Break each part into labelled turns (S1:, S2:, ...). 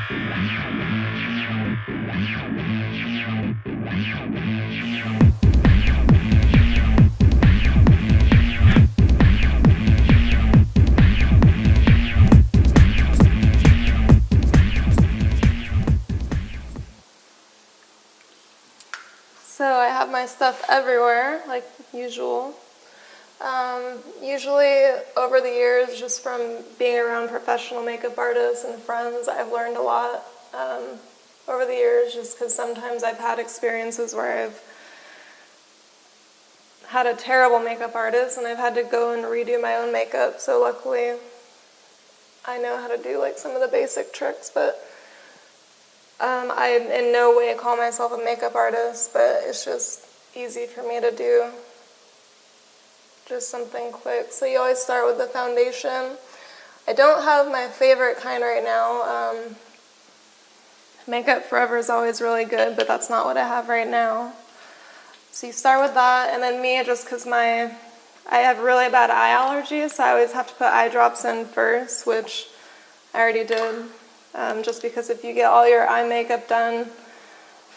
S1: So I have my stuff everywhere, like usual. Usually over the years, just from being around professional makeup artists and friends, I've learned a lot over the years, just because sometimes I've had experiences where I've had a terrible makeup artist and I've had to go and redo my own makeup. So luckily I know how to do like some of the basic tricks, but I in no way call myself a makeup artist, but it's just easy for me to do just something quick. So you always start with the foundation. I don't have my favorite kind right now. Makeup Forever is always really good, but that's not what I have right now. So you start with that, and then me, just because I have really bad eye allergies, so I always have to put eye drops in first, which I already did. Just because if you get all your eye makeup done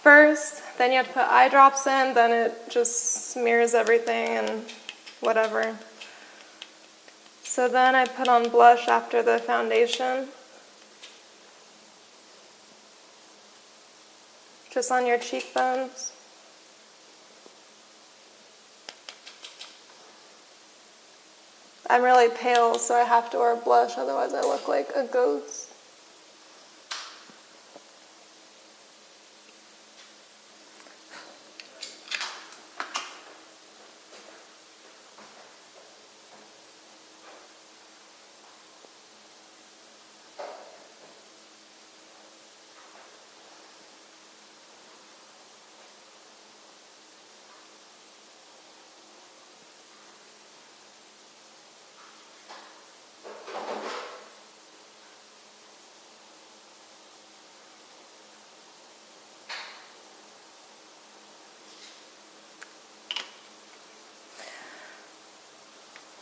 S1: first, then you have to put eye drops in, then it just smears everything and whatever. So then I put on blush after the foundation. Just on your cheekbones. I'm really pale, so I have to wear blush, otherwise I look like a ghost.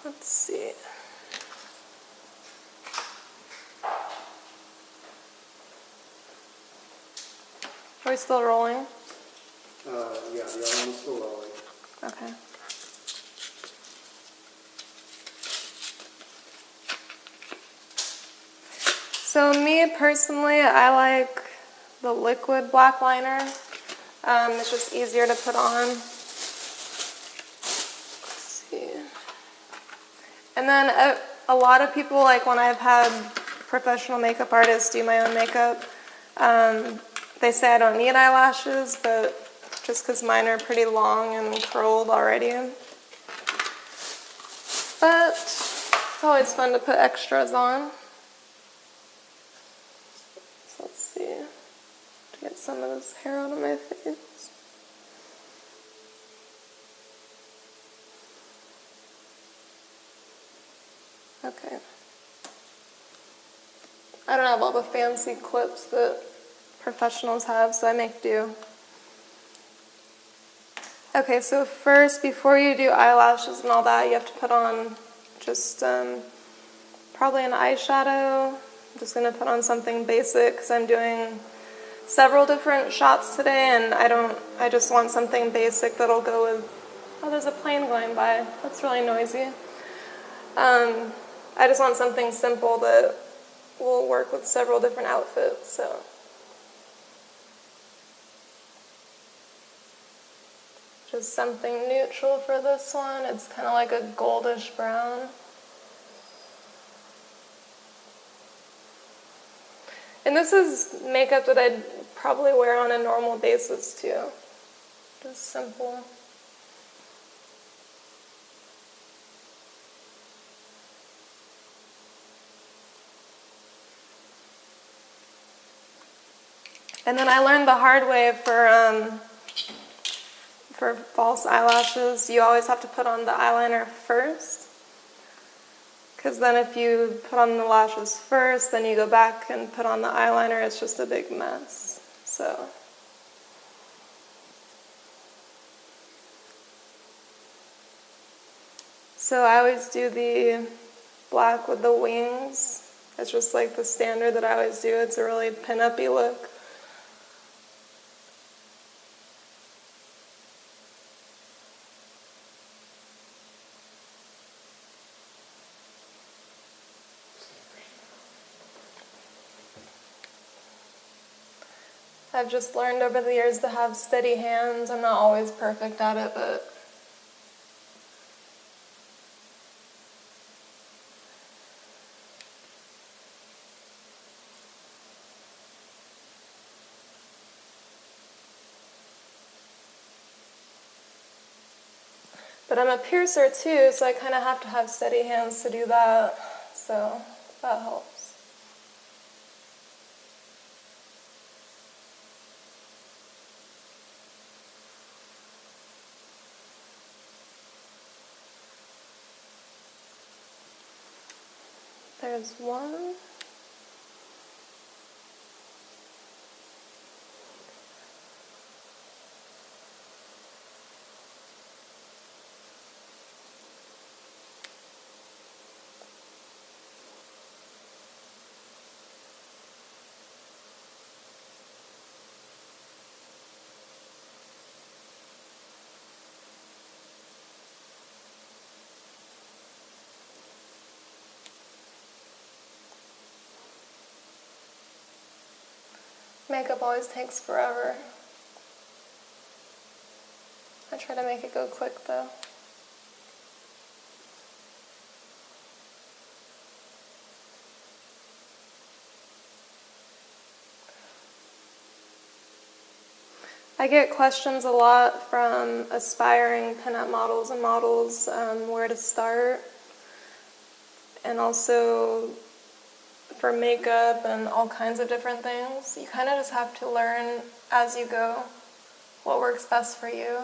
S1: Let's see. Are we still rolling?
S2: Yeah, the other one's still rolling.
S1: Okay. So me personally, I like the liquid black liner. It's just easier to put on. Let's see. And then a lot of people, like when I've had professional makeup artists do my own makeup, they say I don't need eyelashes, but just because mine are pretty long and curled already. But it's always fun to put extras on. So let's see, to get some of this hair out of my face. Okay. I don't have all the fancy clips that professionals have, so I make do. Okay, so first, before you do eyelashes and all that, you have to put on just probably an eyeshadow. I'm just going to put on something basic because I'm doing several different shots today, and I just want something basic that'll go with, oh, there's a plane going by. That's really noisy. I just want something simple that will work with several different outfits, so. Just something neutral for this one. It's kind of like a goldish brown. And this is makeup that I'd probably wear on a normal basis too. Just simple. And then I learned the hard way for false eyelashes, you always have to put on the eyeliner first. Because then if you put on the lashes first, then you go back and put on the eyeliner, it's just a big mess. So I always do the black with the wings It's just like the standard that I always do. It's a really pin-up-y look. I've just learned over the years to have steady hands. I'm not always perfect at it, but I'm a piercer too, so I kind of have to have steady hands to do that, so that helps. There's one. Makeup always takes forever. I try to make it go quick though. I get questions a lot from aspiring pinup models and models where to start, and also for makeup and all kinds of different things. You kind of just have to learn as you go what works best for you.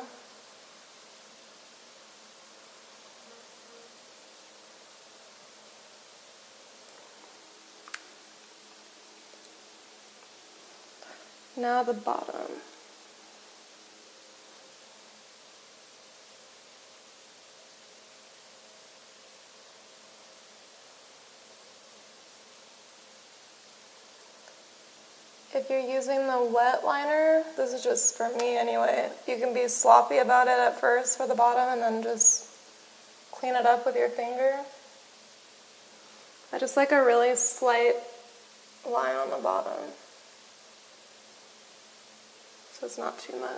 S1: Now the bottom. If you're using the wet liner, this is just for me anyway, you can be sloppy about it at first for the bottom and then just clean it up with your finger. I just like a really slight line on the bottom, so it's not too much.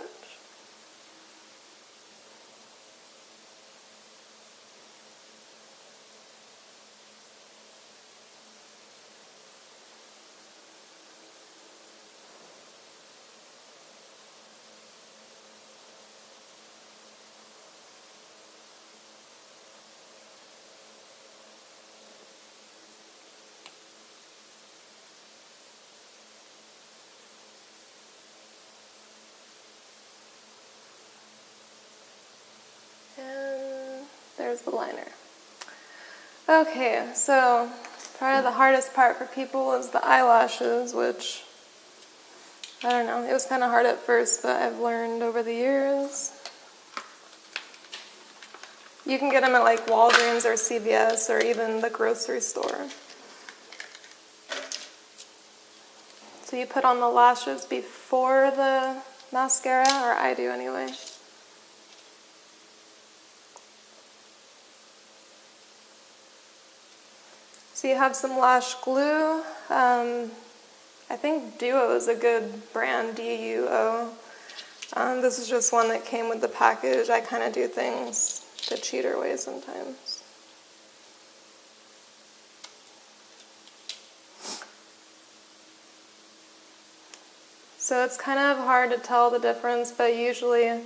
S1: And there's the liner. Okay, so probably the hardest part for people is the eyelashes, which, I don't know, it was kind of hard at first, but I've learned over the years. You can get them at like Walgreens or CVS or even the grocery store. So you put on the lashes before the mascara, or I do anyway. So you have some Lash Glue. I think Duo is a good brand, D-U-O. This is just one that came with the package. I kind of do things the cheater way sometimes. So it's kind of hard to tell the difference, but usually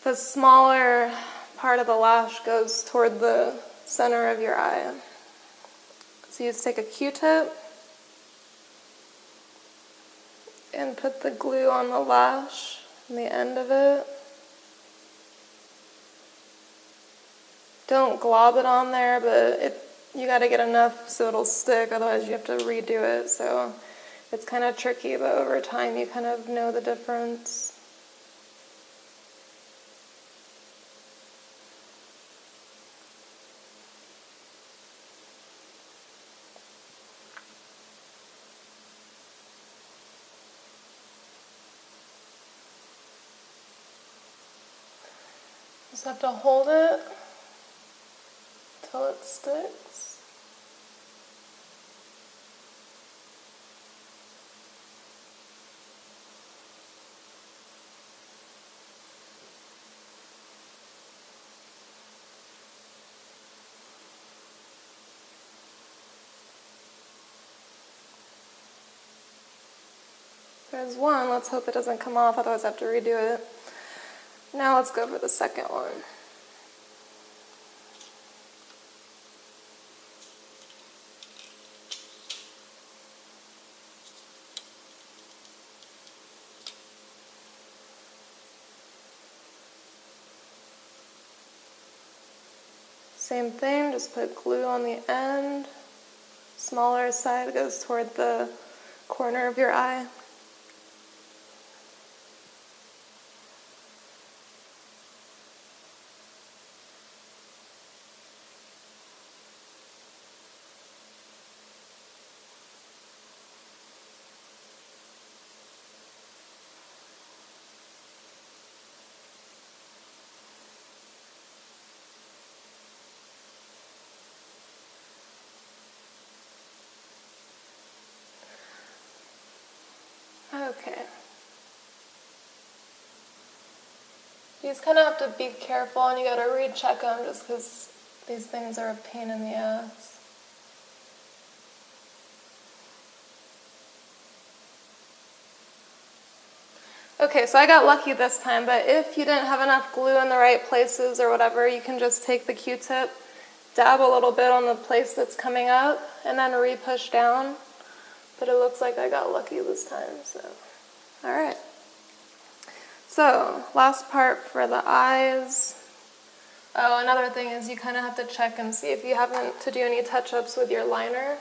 S1: the smaller part of the lash goes toward the center of your eye. So you just take a Q-tip and put the glue on the lash on the end of it. Don't glob it on there, but you got to get enough so it'll stick, otherwise you have to redo it. So it's kind of tricky, but over time you kind of know the difference. Just have to hold it till it sticks. There's one, let's hope it doesn't come off, otherwise I have to redo it. Now let's go for the second one. Same thing, just put glue on the end. Smaller side goes toward the corner of your eye. Okay. You just kind of have to be careful and you gotta recheck them just because these things are a pain in the ass. Okay, so I got lucky this time, but if you didn't have enough glue in the right places or whatever, you can just take the Q-tip, dab a little bit on the place that's coming up, and then re-push down. But it looks like I got lucky this time, so. All right. So, last part for the eyes. Oh, another thing is you kind of have to check and see if you haven't to do any touch-ups with your liner.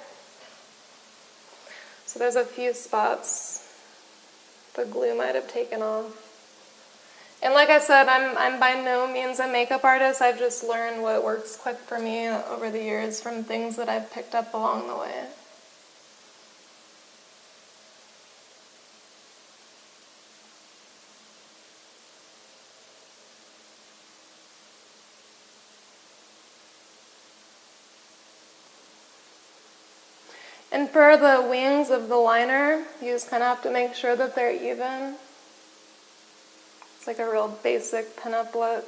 S1: So there's a few spots the glue might have taken off. And like I said, I'm by no means a makeup artist. I've just learned what works quick for me over the years from things that I've picked up along the way. And for the wings of the liner, you just kind of have to make sure that they're even. It's like a real basic pinup look.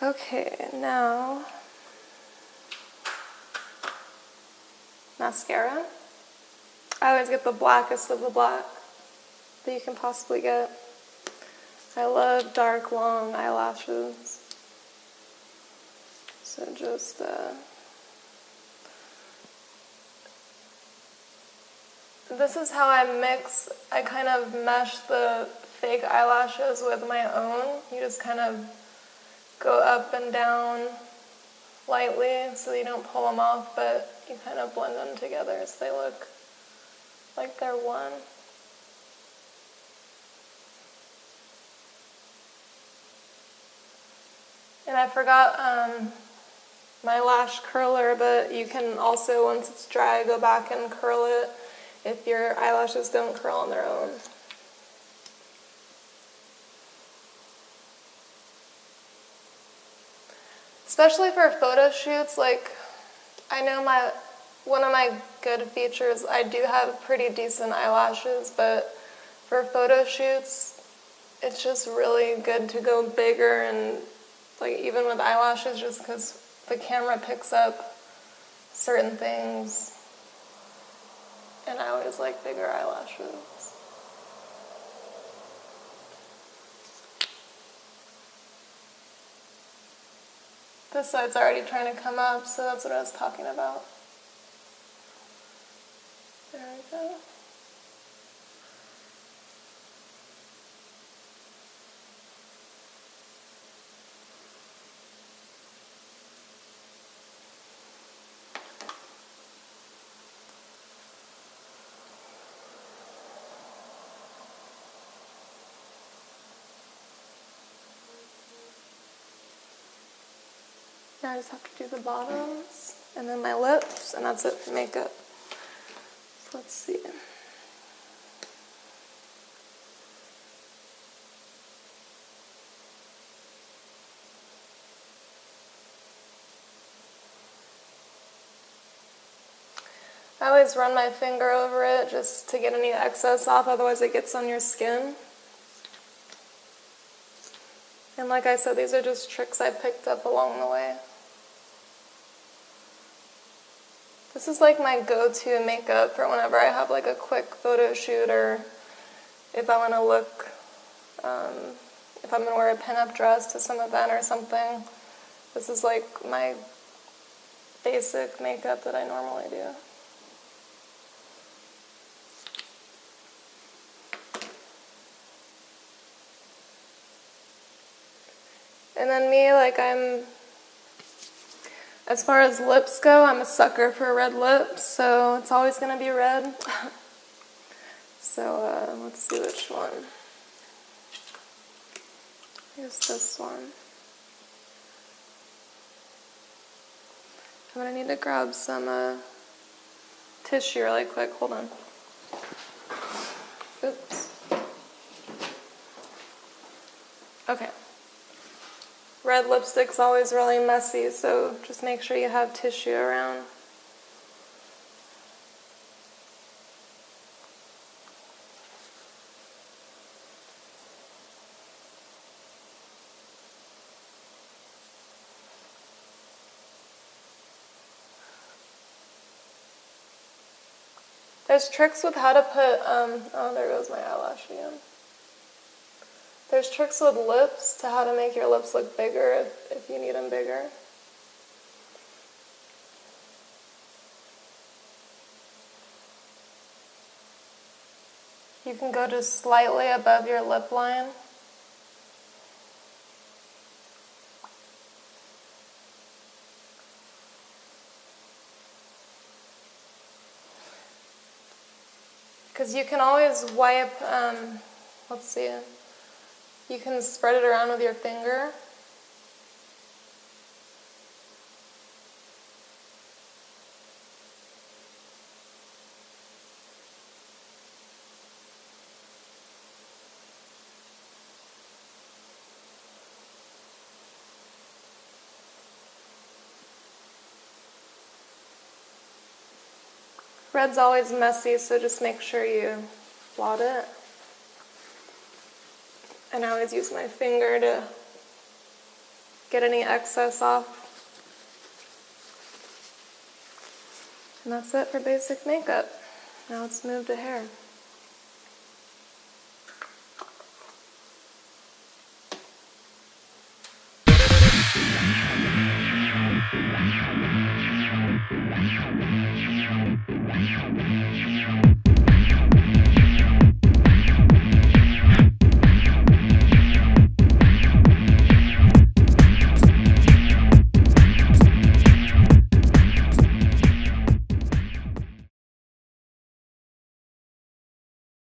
S1: Okay, now mascara. I always get the blackest of the black that you can possibly get. I love dark, long eyelashes. So just this is how I mix. I kind of mesh the fake eyelashes with my own. You just kind of go up and down lightly so you don't pull them off, but you kind of blend them together so they look like they're one. And I forgot my lash curler, but you can also, once it's dry, go back and curl it if your eyelashes don't curl on their own. Especially for photo shoots, like I know one of my good features, I do have pretty decent eyelashes, but for photo shoots, it's just really good to go bigger and like even with eyelashes, just because the camera picks up certain things, and I always like bigger eyelashes. This side's already trying to come up, so that's what I was talking about. There we go. Now I just have to do the bottoms and then my lips, and that's it for makeup. So let's see. I always run my finger over it just to get any excess off, otherwise it gets on your skin. And like I said, these are just tricks I picked up along the way. This is like my go-to makeup for whenever I have like a quick photo shoot, or if I want to look, if I'm going to wear a pinup dress to some event or something. This is like my basic makeup that I normally do. And then me, like as far as lips go, I'm a sucker for red lips, so it's always going to be red. So let's see which one. Here's this one. I'm going to need to grab some tissue really quick. Hold on. Oops. Okay. Red lipstick's always really messy, so just make sure you have tissue around. There's tricks with how to put, oh, there goes my eyelash again. There's tricks with lips to how to make your lips look bigger if you need them bigger. You can go just slightly above your lip line. Because you can always wipe, let's see, you can spread it around with your finger. Red's always messy, so just make sure you blot it. And I always use my finger to get any excess off. And that's it for basic makeup. Now let's move to hair.